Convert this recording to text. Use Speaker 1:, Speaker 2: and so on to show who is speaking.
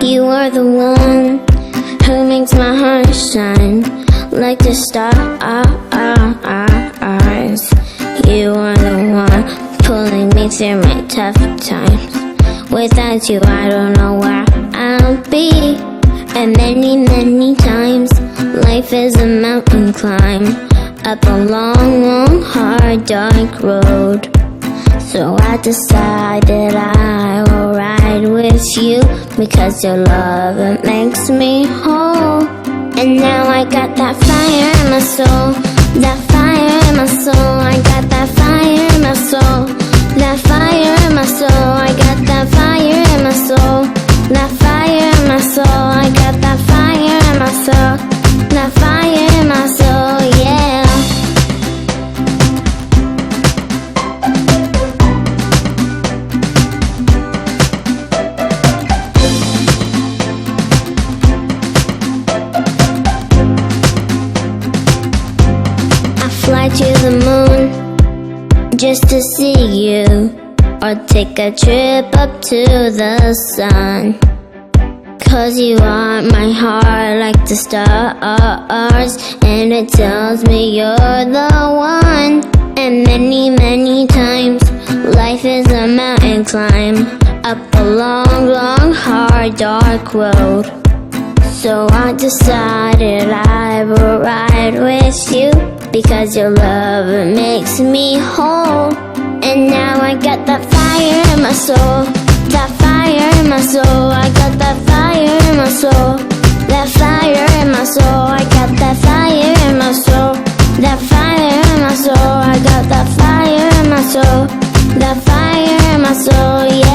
Speaker 1: You are the one who makes my heart shine like the stars. You are the one pulling me through my tough times. Without you, I don't know where I'll be. And many times, life is a mountain climb, up a long, hard, dark road. So I decided I will ride with you, because your love, it makes me whole. And now I got that fire in my soul, that fire in my soul. I got that fire in my soul, that fire in my soul. I got that fire in my soul, that fire in my soul. I got that fire in my soul, that fire in my soul, yeah. Fly to the moon just to see you, or take a trip up to the sun. 'Cause you are my heart like the stars, and it tells me you're the one. And many times, life is a mountain climb, up a long, hard, dark road. So I decided I will ride with you, because your love, it makes me whole. And now I got that fire in my soul, that fire in my soul. I got that fire in my soul, that fire in my soul. I got that fire in my soul, that fire in my soul. I got that fire in my soul, that fire in my soul, yeah.